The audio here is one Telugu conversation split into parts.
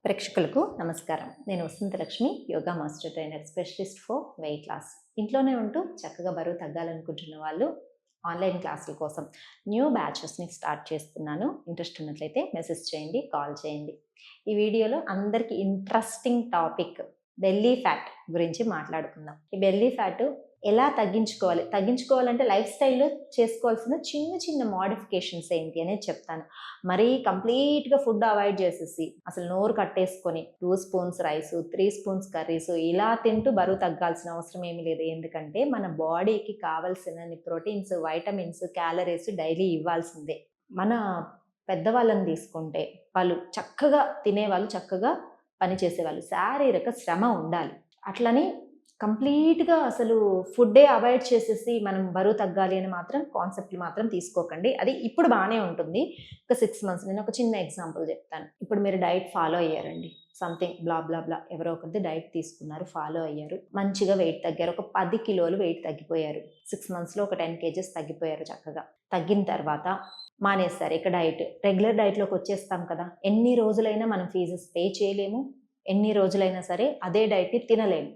ప్రేక్షకులకు నమస్కారం. నేను Vasanthalakshmi, yoga master trainer, specialist for weight loss. ఇంట్లోనే ఉంటూ చక్కగా బరువు తగ్గాలనుకుంటున్న వాళ్ళు ఆన్లైన్ క్లాసుల కోసం న్యూ బ్యాచెస్ని స్టార్ట్ చేస్తున్నాను. ఇంట్రెస్ట్ ఉన్నట్లయితే మెసేజ్ చేయండి, కాల్ చేయండి. ఈ వీడియోలో అందరికీ ఇంట్రెస్టింగ్ టాపిక్ బెల్లీ ఫ్యాట్ గురించి మాట్లాడుకుందాం. ఈ బెల్లీ ఫ్యాట్ ఎలా తగ్గించుకోవాలంటే లైఫ్ స్టైల్లో చేసుకోవాల్సిన చిన్న చిన్న మోడిఫికేషన్స్ ఏంటి అనేది చెప్తాను. మరీ కంప్లీట్గా ఫుడ్ అవాయిడ్ చేసేసి అసలు నోరు కట్టేసుకొని 2 స్పూన్స్ రైస్, 3 స్పూన్స్ కర్రీస్ ఇలా తింటూ బరువు తగ్గాల్సిన అవసరం ఏమీ లేదు. ఎందుకంటే మన బాడీకి కావాల్సిన ప్రోటీన్స్, వైటమిన్స్, క్యాలరీస్ డైలీ ఇవ్వాల్సిందే. మన పెద్దవాళ్ళని తీసుకుంటే వాళ్ళు చక్కగా తినేవాళ్ళు, చక్కగా పనిచేసేవాళ్ళు, శారీరక శ్రమ ఉండాలి. అట్లని కంప్లీట్గా అసలు ఫుడ్డే అవాయిడ్ చేసేసి మనం బరువు తగ్గాలి అని మాత్రం కాన్సెప్ట్లు మాత్రం తీసుకోకండి. అది ఇప్పుడు బాగానే ఉంటుంది. ఒక 6 months నేను ఒక చిన్న ఎగ్జాంపుల్ చెప్తాను. ఇప్పుడు మీరు డైట్ ఫాలో అయ్యారండి, సంథింగ్ బ్లా బ్లా బ్లా, ఎవరో ఒకరిది డైట్ తీసుకున్నారు, ఫాలో అయ్యారు, మంచిగా వెయిట్ తగ్గారు, ఒక 10 కిలోలు వెయిట్ తగ్గిపోయారు. 6 monthsలో ఒక 10 kgs తగ్గిపోయారు. చక్కగా తగ్గిన తర్వాత మానేస్తారు. ఇక రెగ్యులర్ డైట్లోకి వచ్చేస్తాం కదా. ఎన్ని రోజులైనా మనం ఫీజెస్ పే చేయలేము, ఎన్ని రోజులైనా సరే అదే డైట్ని తినలేము.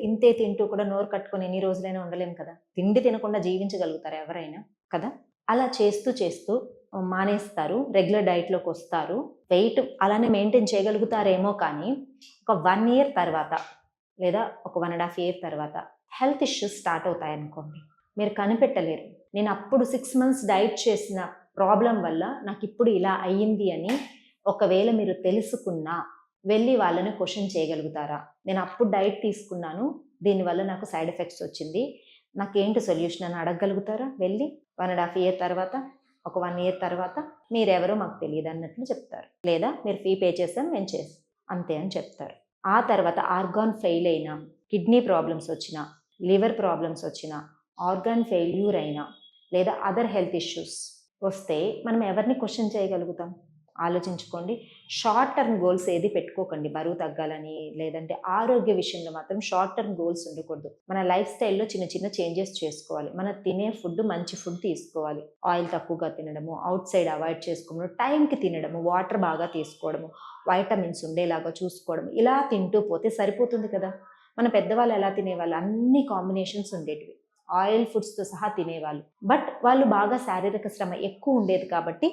ఇంతే తింటూ కూడా నోరు కట్టుకొని ఎన్ని రోజులైనా ఉండలేము కదా. తిండి తినకుండా జీవించగలుగుతారు ఎవరైనా కదా. అలా చేస్తూ మానేస్తారు, రెగ్యులర్ డైట్లోకి వస్తారు, వెయిట్ అలానే మెయింటైన్ చేయగలుగుతారేమో. కానీ ఒక 1 year తర్వాత లేదా ఒక 1.5 year తర్వాత హెల్త్ ఇష్యూస్ స్టార్ట్ అవుతాయనుకోండి, మీరు కనిపెట్టలేరు. నేను అప్పుడు 6 months డైట్ చేసిన ప్రాబ్లం వల్ల నాకు ఇప్పుడు ఇలా అయ్యింది అని ఒకవేళ మీరు తెలుసుకున్నా వెళ్ళి వాళ్ళని క్వశ్చన్ చేయగలుగుతారా? నేను అప్పుడు డైట్ తీసుకున్నాను, దీనివల్ల నాకు సైడ్ ఎఫెక్ట్స్ వచ్చింది, నాకేంటి సొల్యూషన్ అని అడగగలుగుతారా? వెళ్ళి 1.5 year తర్వాత, ఒక 1 year తర్వాత మీరెవరో మాకు తెలియదు అన్నట్లు చెప్తారు. లేదా మీరు ఫీ పే చేసాం, మేము చేసాం అంతే అని చెప్తారు. ఆ తర్వాత ఆర్గాన్ ఫెయిల్ అయినా, కిడ్నీ ప్రాబ్లమ్స్ వచ్చినా, లివర్ ప్రాబ్లమ్స్ వచ్చినా, ఆర్గాన్ ఫెయిల్యూర్ అయినా, లేదా అదర్ హెల్త్ ఇష్యూస్ వస్తే మనం ఎవరిని క్వశ్చన్ చేయగలుగుతాం? ఆలోచించుకోండి. షార్ట్ టర్మ్ గోల్స్ ఏది పెట్టుకోకండి. బరువు తగ్గాలని లేదంటే ఆరోగ్య విషయంలో మాత్రం షార్ట్ టర్మ్ గోల్స్ ఉండకూడదు. మన లైఫ్ స్టైల్లో చిన్న చిన్న చేంజెస్ చేసుకోవాలి. మన తినే ఫుడ్ మంచి ఫుడ్ తీసుకోవాలి. ఆయిల్ తక్కువగా తినడము, అవుట్ సైడ్ అవాయిడ్ చేసుకోవడం, టైంకి తినడము, వాటర్ బాగా తీసుకోవడము, వైటమిన్స్ ఉండేలాగా చూసుకోవడం, ఇలా తింటూ పోతే సరిపోతుంది కదా. మన పెద్దవాళ్ళు ఎలా తినేవాళ్ళు? అన్ని కాంబినేషన్స్ ఉండేటివి, ఆయిల్ ఫుడ్స్తో సహా తినేవాళ్ళు. బట్ వాళ్ళు బాగా శారీరక శ్రమ ఎక్కువ ఉండేది కాబట్టి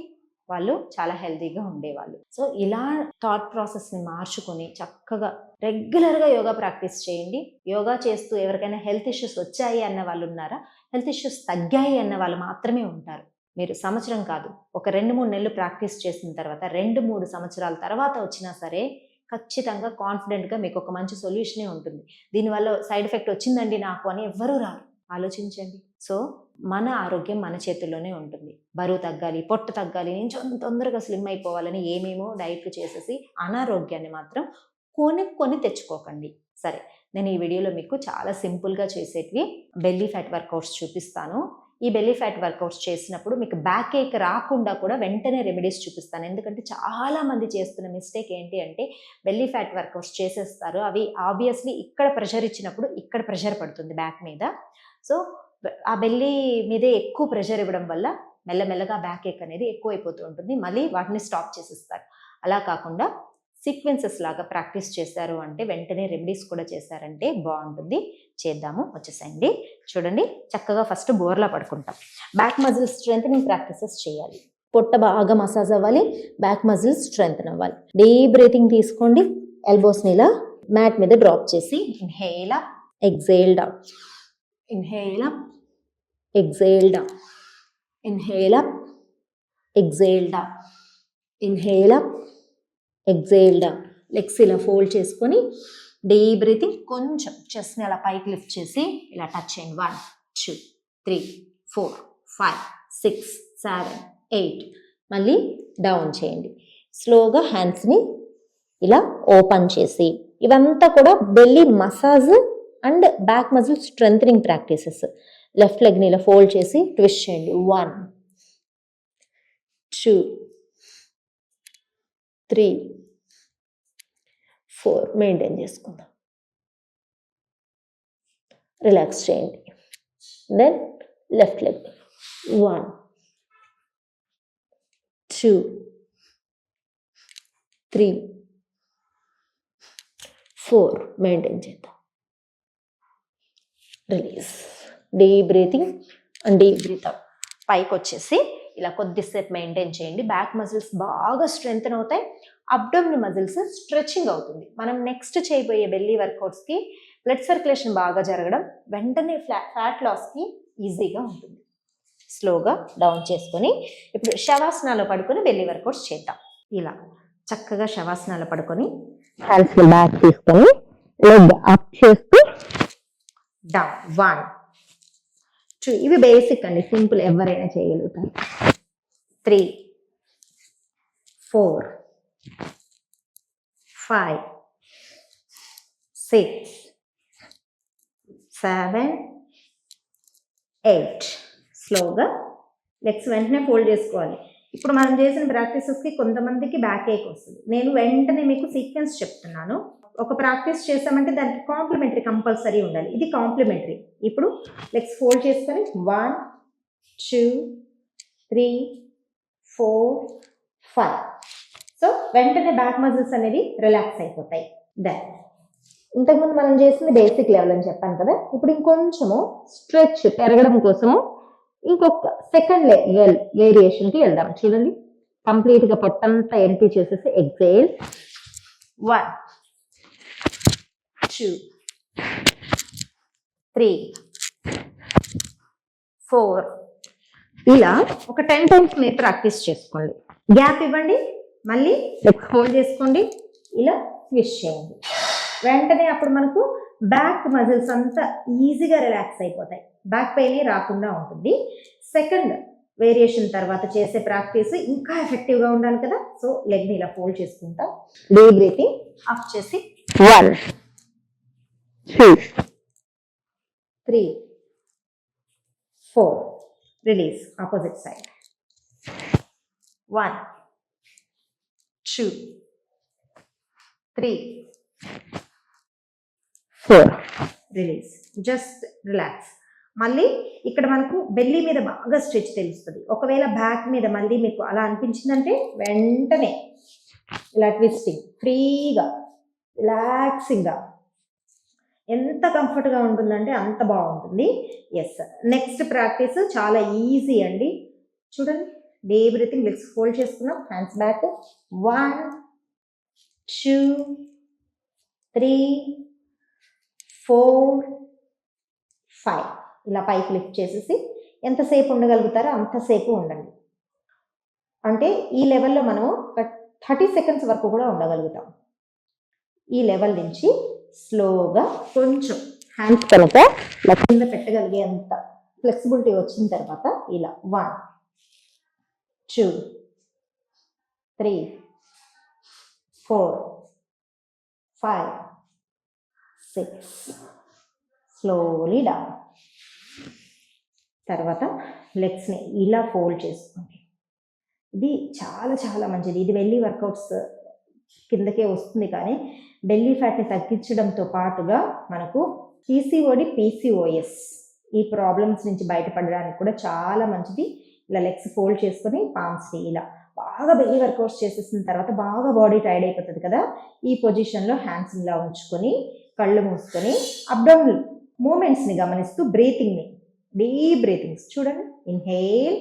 వాళ్ళు చాలా హెల్తీగా ఉండేవాళ్ళు. సో ఇలా థాట్ ప్రాసెస్ని మార్చుకొని చక్కగా రెగ్యులర్గా యోగా ప్రాక్టీస్ చేయండి. యోగా చేస్తూ ఎవరికైనా హెల్త్ ఇష్యూస్ వచ్చాయి అన్న వాళ్ళు ఉన్నారా? హెల్త్ ఇష్యూస్ తగ్గాయి అన్న వాళ్ళు మాత్రమే ఉంటారు. మీరు సంవత్సరం కాదు, ఒక 2-3 నెలలు ప్రాక్టీస్ చేసిన తర్వాత, 2-3 సంవత్సరాల తర్వాత వచ్చినా సరే ఖచ్చితంగా కాన్ఫిడెంట్గా మీకు ఒక మంచి సొల్యూషనే ఉంటుంది. దీనివల్ల సైడ్ ఎఫెక్ట్ వచ్చిందండి నాకు అని ఎవ్వరూ రారు. ఆలోచించండి. సో మన ఆరోగ్యం మన చేతుల్లోనే ఉంటుంది. బరువు తగ్గాలి, పొట్ట తగ్గాలి, నేను తొందరగా స్లిమ్ అయిపోవాలని ఏమేమో డైట్లు చేసేసి అనారోగ్యాన్ని మాత్రం కొని తెచ్చుకోకండి. సరే, నేను ఈ వీడియోలో మీకు చాలా సింపుల్గా చేసేటివి బెల్లీ ఫ్యాట్ వర్కౌట్స్ చూపిస్తాను. ఈ బెల్లీ ఫ్యాట్ వర్కౌట్స్ చేసినప్పుడు మీకు బ్యాక్ ఏక్ రాకుండా కూడా వెంటనే రెమెడీస్ చూపిస్తాను. ఎందుకంటే చాలా మంది చేస్తున్న మిస్టేక్ ఏంటి అంటే బెల్లీ ఫ్యాట్ వర్కౌట్స్ చేసేస్తారు. అవి ఆబ్వియస్లీ ఇక్కడ ప్రెషర్ ఇచ్చినప్పుడు ఇక్కడ ప్రెషర్ పడుతుంది బ్యాక్ మీద. సో ఆ బెల్లీ మీదే ఎక్కువ ప్రెషర్ ఇవ్వడం వల్ల మెల్లమెల్లగా బ్యాక్ ఏక్ అనేది ఎక్కువైపోతూ ఉంటుంది. మళ్ళీ వాటిని స్టాప్ చేసేస్తారు. అలా కాకుండా సీక్వెన్సెస్ లాగా ప్రాక్టీస్ చేశారు అంటే, వెంటనే రెమెడీస్ కూడా చేశారంటే బాగుంటుంది. చేద్దాము, వచ్చేసేయండి. చూడండి, చక్కగా ఫస్ట్ బోర్లా పడుకుంటాం. బ్యాక్ మజిల్ స్ట్రెంథనింగ్ ప్రాక్టీసెస్ చేయాలి. పొట్ట బాగా మసాజ్ అవ్వాలి, బ్యాక్ మజిల్ స్ట్రెంథన్ అవ్వాలి. డీప్ బ్రీతింగ్ తీసుకోండి. ఎల్బోస్ని ఇలా మ్యాట్ మీద డ్రాప్ చేసి inhale up, exhale down. Inhale up, exhale down. Inhale up, exhale down. Inhale up, exhale down. Legs ఇలా ఫోల్డ్ చేసుకొని డీప్ బ్రీతింగ్. కొంచెం చెస్ట్ని అలా పైకి లిఫ్ట్ చేసి ఇలా టచ్ చేయండి. 1 2 3 4 5 6 7 8. మళ్ళీ డౌన్ చేయండి. స్లోగా హ్యాండ్స్ని ఇలా ఓపెన్ చేసి, ఇవంతా కూడా belly massage and back muscle strengthening practices. Left లెగ్ని ఇలా ఫోల్డ్ చేసి ట్విస్ట్ చేయండి. 1 2 3 4. మెయింటైన్ చేసుకుందాం. రిలాక్స్ చేయండి. దెన్ లెఫ్ట్ లెగ్ 1 2 3 4 మెయింటైన్ చేద్దాం. Release. Deep breathing and deep breath out. పైకి వచ్చేసి ఇలా కొద్దిసేపు మెయింటైన్ చేయండి. బ్యాక్ మజిల్స్ బాగా స్ట్రెంగ్తన్ అవుతాయి. అబ్డోమినల్ మజిల్స్ స్ట్రెచింగ్ అవుతుంది. మనం నెక్స్ట్ చేయబోయే బెల్లీ వర్కౌట్స్కి బ్లడ్ సర్క్యులేషన్ బాగా జరగడం, వెంటనే ఫ్యాట్ లాస్కి ఈజీగా ఉంటుంది. స్లోగా డౌన్ చేసుకొని ఇప్పుడు శవాసనాలో పడుకొని బెల్లీ వర్కౌట్స్ చేద్దాం. ఇలా చక్కగా శవాసనాలో పడుకొని హ్యాండ్స్ బ్యాక్ తీసుకొని లెగ్ అప్ చేస్తూ డౌన్. 1 2 ఇవి బేసిక్ అండి, సింపుల్, ఎవరైనా చేయగలుగుతారు. 3 4 5 6 7 8. స్లోగా లెగ్స్ వెంటనే ఫోల్డ్ చేసుకోవాలి. ఇప్పుడు మనం చేసిన ప్రాక్టీసెస్కి కొంతమందికి బ్యాక్ ఏక్ వస్తుంది. నేను వెంటనే మీకు సీక్వెన్స్ చెప్తున్నాను. ఒక ప్రాక్టీస్ చేసామంటే దానికి కాంప్లిమెంటరీ కంపల్సరీ ఉండాలి. ఇది కాంప్లిమెంటరీ. ఇప్పుడు లెగ్స్ ఫోల్డ్ చేసుకొని 1 2 3 4 5. సో వెంటనే బ్యాక్ మజిల్స్ అనేది రిలాక్స్ అయిపోతాయి. దెన్ ఇంతకుముందు మనం చేసింది బేసిక్ లెవెల్ అని చెప్పాను కదా, ఇప్పుడు ఇంకొంచెము స్ట్రెచ్ పెరగడం కోసము ఇంకొక సెకండ్ లెవెల్ వేరియేషన్కి వెళ్దాం. చూడండి, కంప్లీట్గా పొట్టంతా ఎంటీ చేసేసి ఎక్సేల్. 1 2 3 4. ఇలా ఒక 10 టైమ్స్ మీరు ప్రాక్టీస్ చేసుకోండి. గ్యాప్ ఇవ్వండి, మళ్ళీ లెగ్స్ ఫోల్డ్ చేసుకోండి, ఇలా స్విష్ చేయండి. వెంటనే అప్పుడు మనకు బ్యాక్ మజిల్స్ అంతా ఈజీగా రిలాక్స్ అయిపోతాయి. బ్యాక్ పెయిన్ రాకుండా ఉంటుంది. సెకండ్ వేరియేషన్ తర్వాత చేసే ప్రాక్టీస్ ఇంకా ఎఫెక్టివ్గా ఉండాలి కదా, సో లెగ్ని ఇలా ఫోల్డ్ చేసుకుంటాం. డీప్ బ్రీతింగ్ అప్ చేసి 1 2 3 4. Release. Opposite side. 1 2 3 4. Release. Just relax. మళ్ళీ ఇక్కడ మనకు బెల్లీ మీద బాగా స్ట్రెచ్ తెలుస్తుంది. ఒకవేళ బ్యాక్ మీద మళ్ళీ మీకు అలా అనిపించిందంటే వెంటనే ఇలా ట్విస్టింగ్, ఫ్రీగా రిలాక్సింగ్గా, ఎంత కంఫర్ట్గా ఉంటుందంటే అంత బాగుంటుంది. ఎస్, నెక్స్ట్ ప్రాక్టీస్ చాలా ఈజీ అండి. చూడండి, డీప్ బ్రీతింగ్, లెగ్స్ ఫోల్డ్ చేసుకున్నాం, హ్యాండ్స్ బ్యాక్. 1 2 3 4 5. ఇలా పైకి లిఫ్ట్ చేసేసి ఎంతసేపు ఉండగలుగుతారో అంతసేపు ఉండండి. అంటే ఈ లెవెల్లో మనం 30 సెకండ్స్ వరకు కూడా ఉండగలుగుతాం. ఈ లెవెల్ నుంచి స్లోగా కొంచెం హ్యాండ్స్ కనుక కింద పెట్టగలిగేంత ఫ్లెక్సిబిలిటీ వచ్చిన తర్వాత ఇలా 1 2 3 4 5 6. Slowly down. తర్వాత లెగ్స్ని ఇలా ఫోల్డ్ చేసుకోండి. ఇది చాలా చాలా మంచిది. ఇది బెల్లీ వర్కౌట్స్ కిందకే వస్తుంది, కానీ బెల్లీ ఫ్యాట్ని తగ్గించడంతో పాటుగా మనకు పీసీఓడి పీసీఓఎస్ ఈ ప్రాబ్లమ్స్ నుంచి బయటపడడానికి కూడా చాలా మంచిది. ఇలా లెగ్స్ ఫోల్డ్ చేసుకొని పామ్స్ని ఇలా బాగా బెల్లీ వర్కౌట్స్ చేసేసిన తర్వాత బాగా బాడీ టైర్డ్ అయిపోతుంది కదా, ఈ పొజిషన్లో హ్యాండ్స్ ఇలా ఉంచుకొని కళ్ళు మూసుకొని అబ్డామినల్ మూమెంట్స్ని గమనిస్తూ బ్రీతింగ్ని, డీప్ బ్రీతింగ్స్ చూడండి. Inhale,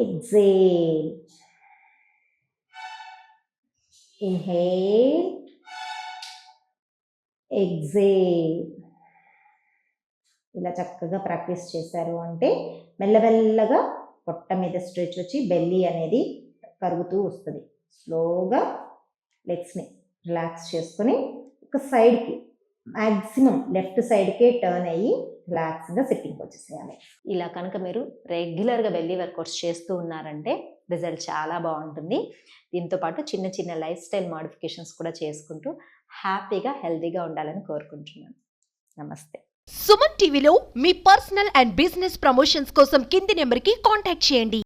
exhale, inhale, exhale. ఇలా చక్కగా ప్రాక్టీస్ చేశారు అంటే మెల్లమెల్లగా పొట్ట మీద స్ట్రెచ్ వచ్చి బెల్లీ అనేది కరుగుతూ వస్తుంది. స్లోగా లెగ్స్ని రిలాక్స్ చేసుకొని ఒక సైడ్కి, మ్యాక్సిమం లెఫ్ట్ సైడ్కే టర్న్ అయ్యి రిలాక్స్గా సిట్టింగ్ వచ్చేసేయాలి. ఇలా కనుక మీరు రెగ్యులర్గా బెల్లీ వర్కౌట్స్ చేస్తూ ఉన్నారంటే రిజల్ట్ చాలా బాగుంటుంది. దీంతోపాటు చిన్న చిన్న లైఫ్ స్టైల్ మోడిఫికేషన్స్ కూడా చేసుకుంటూ హ్యాపీగా హెల్తీగా ఉండాలని కోరుకుంటున్నాను. నమస్తే. సుమన్ టీవీలో మీ పర్సనల్ అండ్ బిజినెస్ ప్రమోషన్స్ కోసం కింది నెంబర్కి కాంటాక్ట్ చేయండి.